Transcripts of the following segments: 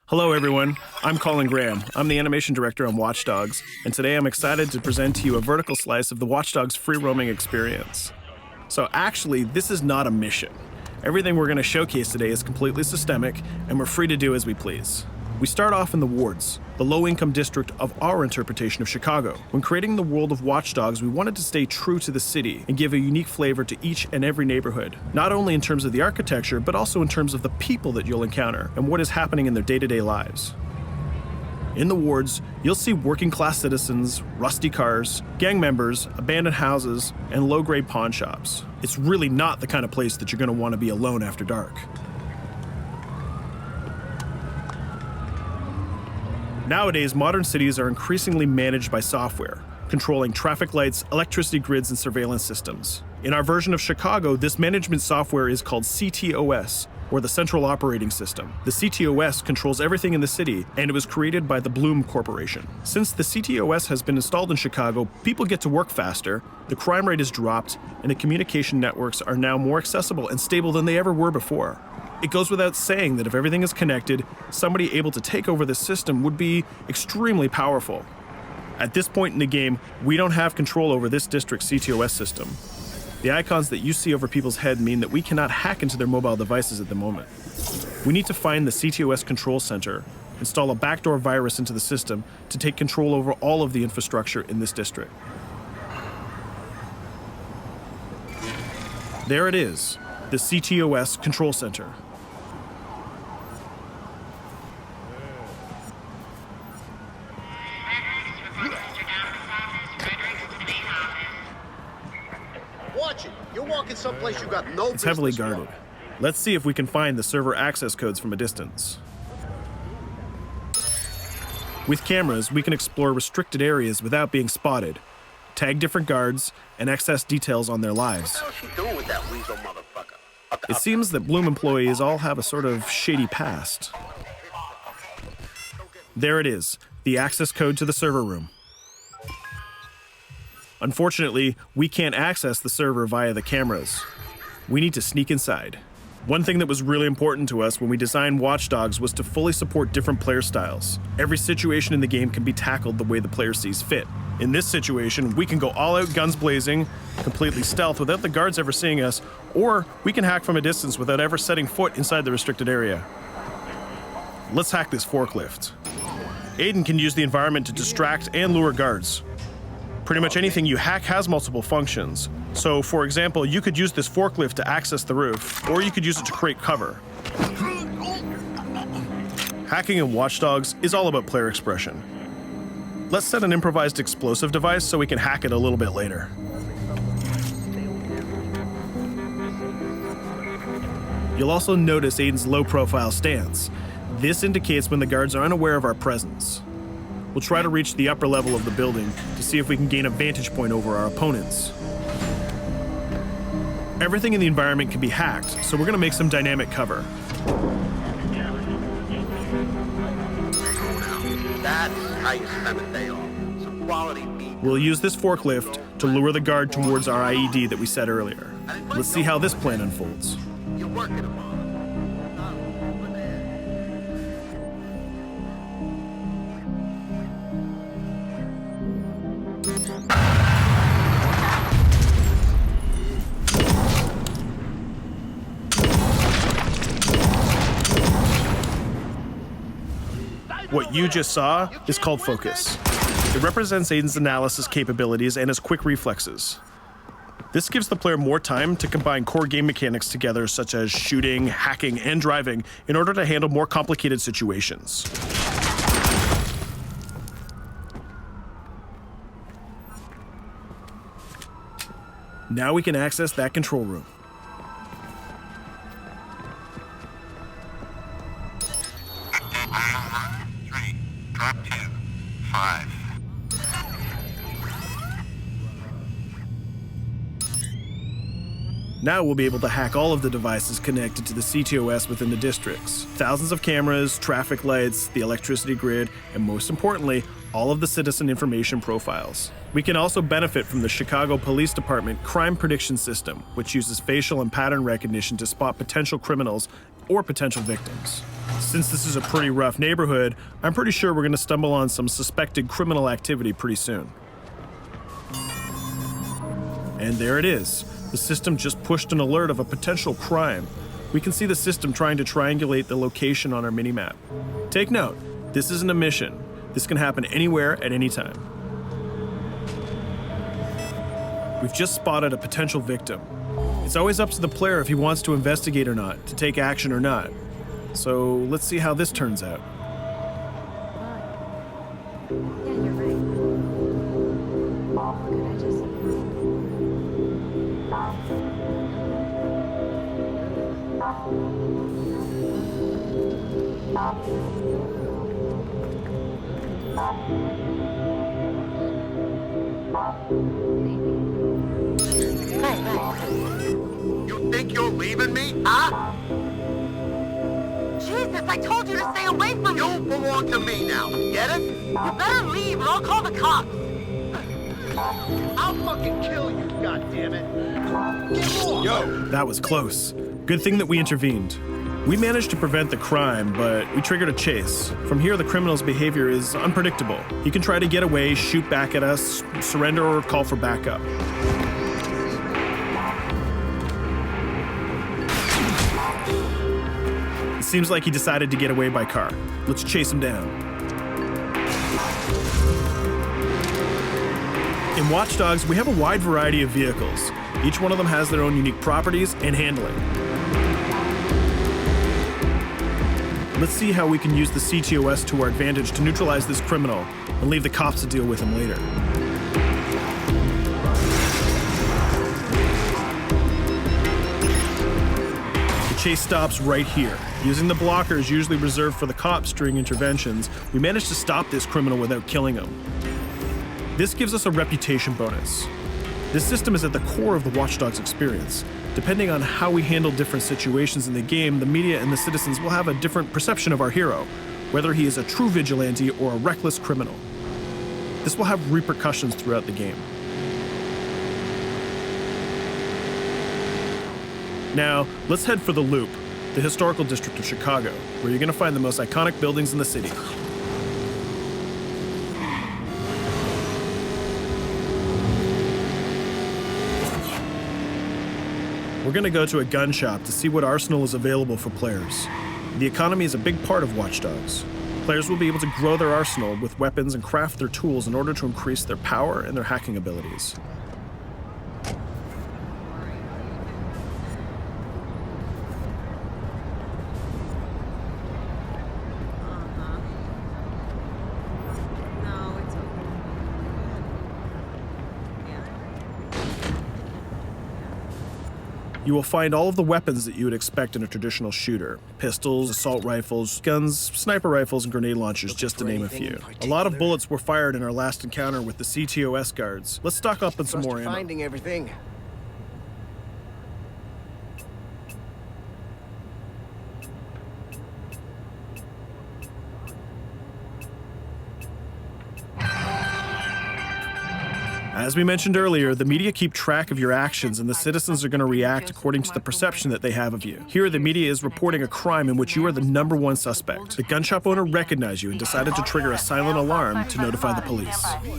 Hello everyone, I'm Colin Graham. I'm the animation director on Watch Dogs, and today I'm excited to present to you a vertical slice of the Watch Dogs free roaming experience. So actually, this is not a mission. Everything we're going to showcase today is completely systemic, and we're free to do as we please. We start off in the wards, the low-income district of our interpretation of Chicago. When creating the world of Watch Dogs, we wanted to stay true to the city and give a unique flavor to each and every neighborhood, not only in terms of the architecture, but also in terms of the people that you'll encounter and what is happening in their day-to-day lives. In the wards, you'll see working-class citizens, rusty cars, gang members, abandoned houses, and low-grade pawn shops. It's really not the kind of place that you're going to want to be alone after dark. Nowadays, modern cities are increasingly managed by software, controlling traffic lights, electricity grids, and surveillance systems. In our version of Chicago, this management software is called CTOS, or the Central Operating System. The CTOS controls everything in the city, and it was created by the Bloom Corporation. Since the CTOS has been installed in Chicago, people get to work faster, the crime rate is dropped, and the communication networks are now more accessible and stable than they ever were before. It goes without saying that if everything is connected, somebody able to take over the system would be extremely powerful. At this point in the game, we don't have control over this district's CTOS system. The icons that you see over people's head mean that we cannot hack into their mobile devices at the moment. We need to find the CTOS control center, install a backdoor virus into the system to take control over all of the infrastructure in this district. There it is, the CTOS control center. Watch it. You're walking someplace you got no It's heavily business guarded. Let's see if we can find the server access codes from a distance. With cameras, we can explore restricted areas without being spotted, tag different guards, and access details on their lives. What the hell is she doing with that weasel motherfucker? It seems that Bloom employees all have a sort of shady past. There it is, the access code to the server room. Unfortunately, we can't access the server via the cameras. We need to sneak inside. One thing that was really important to us when we designed Watch Dogs was to fully support different player styles. Every situation in the game can be tackled the way the player sees fit. In this situation, we can go all out guns blazing, completely stealth without the guards ever seeing us, or we can hack from a distance without ever setting foot inside the restricted area. Let's hack this forklift. Aiden can use the environment to distract and lure guards. Pretty much anything you hack has multiple functions. So, for example, you could use this forklift to access the roof, or you could use it to create cover. Hacking in Watch Dogs is all about player expression. Let's set an improvised explosive device so we can hack it a little bit later. You'll also notice Aiden's low-profile stance. This indicates when the guards are unaware of our presence. We'll try to reach the upper level of the building to see if we can gain a vantage point over our opponents. Everything in the environment can be hacked, so we're going to make some dynamic cover. That's how you spend a day off. Some quality meat. We'll use this forklift to lure the guard towards our IED that we set earlier. Let's see how this plan unfolds. You're working them on. What you just saw is called focus. It represents Aiden's analysis capabilities and his quick reflexes. This gives the player more time to combine core game mechanics together, such as shooting, hacking, and driving, in order to handle more complicated situations. Now we can access that control room. Drop 2, 5. Now we'll be able to hack all of the devices connected to the CTOS within the districts. Thousands of cameras, traffic lights, the electricity grid, and most importantly, all of the citizen information profiles. We can also benefit from the Chicago Police Department crime prediction system, which uses facial and pattern recognition to spot potential criminals or potential victims. Since this is a pretty rough neighborhood, I'm pretty sure we're going to stumble on some suspected criminal activity pretty soon. And there it is. The system just pushed an alert of a potential crime. We can see the system trying to triangulate the location on our minimap. Take note, this isn't a mission. This can happen anywhere at any time. We've just spotted a potential victim. It's always up to the player if he wants to investigate or not, to take action or not. So let's see how this turns out. Yeah, you're right. Could I just... You think you're leaving me? Huh? Jesus, I told you to stay away from me! You belong to me now. Get it? You better leave or I'll call the cops! I'll fucking kill you, goddammit. Get off! Yo! That was close. Good thing that we intervened. We managed to prevent the crime, but we triggered a chase. From here, the criminal's behavior is unpredictable. He can try to get away, shoot back at us, surrender, or call for backup. It seems like he decided to get away by car. Let's chase him down. In Watch Dogs, we have a wide variety of vehicles. Each one of them has their own unique properties and handling. Let's see how we can use the CTOS to our advantage to neutralize this criminal and leave the cops to deal with him later. The chase stops right here. Using the blockers usually reserved for the cops during interventions, we managed to stop this criminal without killing him. This gives us a reputation bonus. This system is at the core of the Watch Dogs experience. Depending on how we handle different situations in the game, the media and the citizens will have a different perception of our hero, whether he is a true vigilante or a reckless criminal. This will have repercussions throughout the game. Now, let's head for the Loop, the historical district of Chicago, where you're going to find the most iconic buildings in the city. We're going to go to a gun shop to see what arsenal is available for players. The economy is a big part of Watch Dogs. Players will be able to grow their arsenal with weapons and craft their tools in order to increase their power and their hacking abilities. No, it's okay. You will find all of the weapons that you would expect in a traditional shooter. Pistols, assault rifles, guns, sniper rifles, and grenade launchers, just to name a few. A lot of bullets were fired in our last encounter with the CTOS guards. Let's stock up on some more ammo. Finding everything. As we mentioned earlier, the media keep track of your actions and the citizens are going to react according to the perception that they have of you. Here, the media is reporting a crime in which you are the #1 suspect. The gun shop owner recognized you and decided to trigger a silent alarm to notify the police. Copy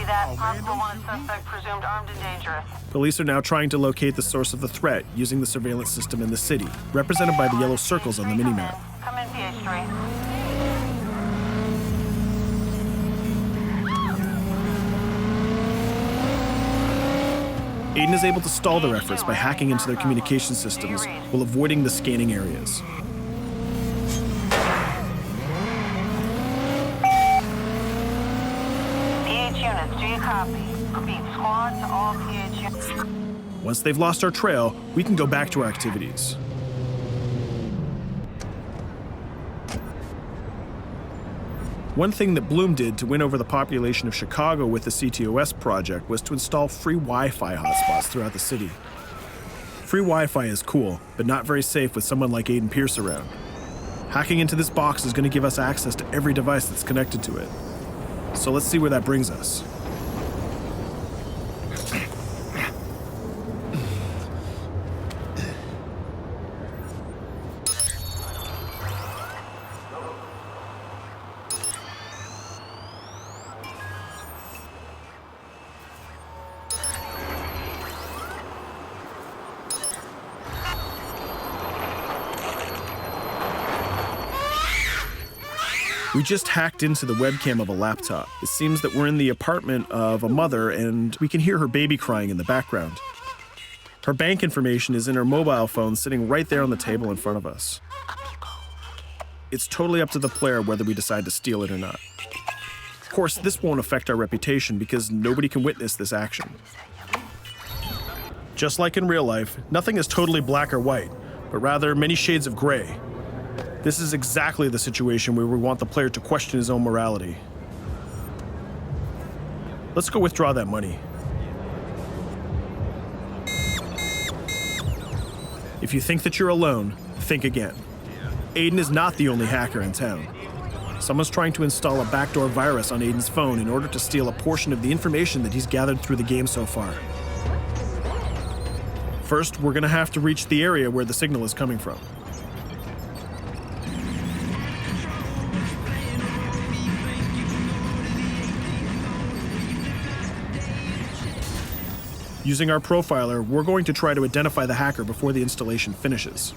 that. Possible one suspect presumed armed and dangerous. Police are now trying to locate the source of the threat using the surveillance system in the city, represented by the yellow circles on the minimap. Come in, PH3. Aiden is able to stall their efforts by hacking into their communication systems while avoiding the scanning areas. PH units, do you copy? Repeat, squad to all PH units. Once they've lost our trail, we can go back to our activities. One thing that Bloom did to win over the population of Chicago with the CTOS project was to install free Wi-Fi hotspots throughout the city. Free Wi-Fi is cool, but not very safe with someone like Aiden Pierce around. Hacking into this box is going to give us access to every device that's connected to it. So let's see where that brings us. We just hacked into the webcam of a laptop. It seems that we're in the apartment of a mother and we can hear her baby crying in the background. Her bank information is in her mobile phone sitting right there on the table in front of us. It's totally up to the player whether we decide to steal it or not. Of course, this won't affect our reputation because nobody can witness this action. Just like in real life, nothing is totally black or white, but rather many shades of gray. This is exactly the situation where we want the player to question his own morality. Let's go withdraw that money. If you think that you're alone, think again. Aiden is not the only hacker in town. Someone's trying to install a backdoor virus on Aiden's phone in order to steal a portion of the information that he's gathered through the game so far. First, we're gonna have to reach the area where the signal is coming from. Using our profiler, we're going to try to identify the hacker before the installation finishes.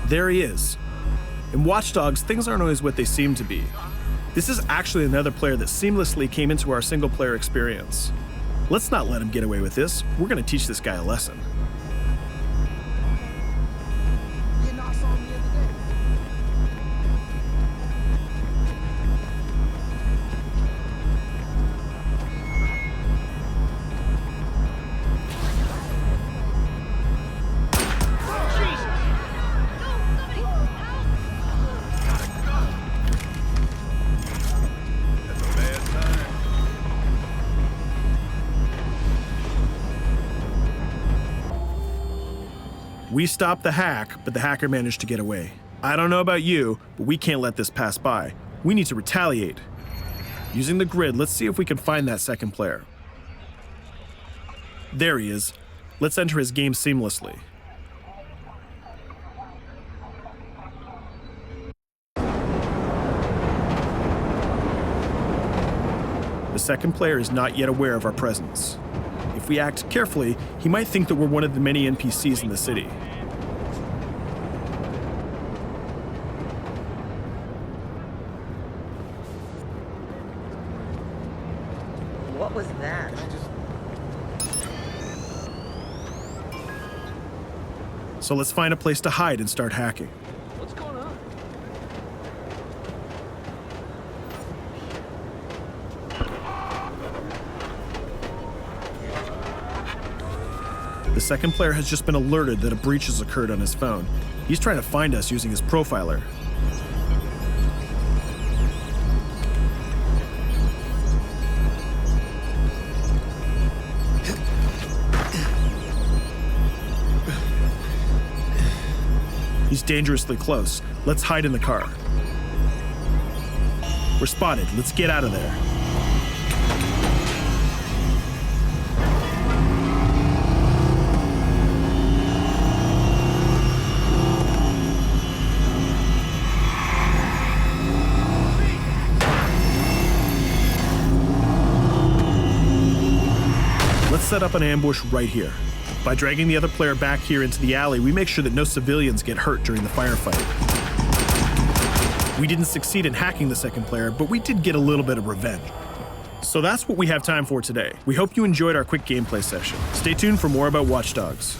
There he is. In Watch Dogs, things aren't always what they seem to be. This is actually another player that seamlessly came into our single-player experience. Let's not let him get away with this. We're gonna teach this guy a lesson. We stopped the hack, but the hacker managed to get away. I don't know about you, but we can't let this pass by. We need to retaliate. Using the grid, let's see if we can find that second player. There he is. Let's enter his game seamlessly. The second player is not yet aware of our presence. If we act carefully, he might think that we're one of the many NPCs in the city. What was that? So let's find a place to hide and start hacking. What's going on? The second player has just been alerted that a breach has occurred on his phone. He's trying to find us using his profiler. He's dangerously close. Let's hide in the car. We're spotted. Let's get out of there. Let's set up an ambush right here. By dragging the other player back here into the alley, we make sure that no civilians get hurt during the firefight. We didn't succeed in hacking the second player, but we did get a little bit of revenge. So that's what we have time for today. We hope you enjoyed our quick gameplay session. Stay tuned for more about Watch Dogs.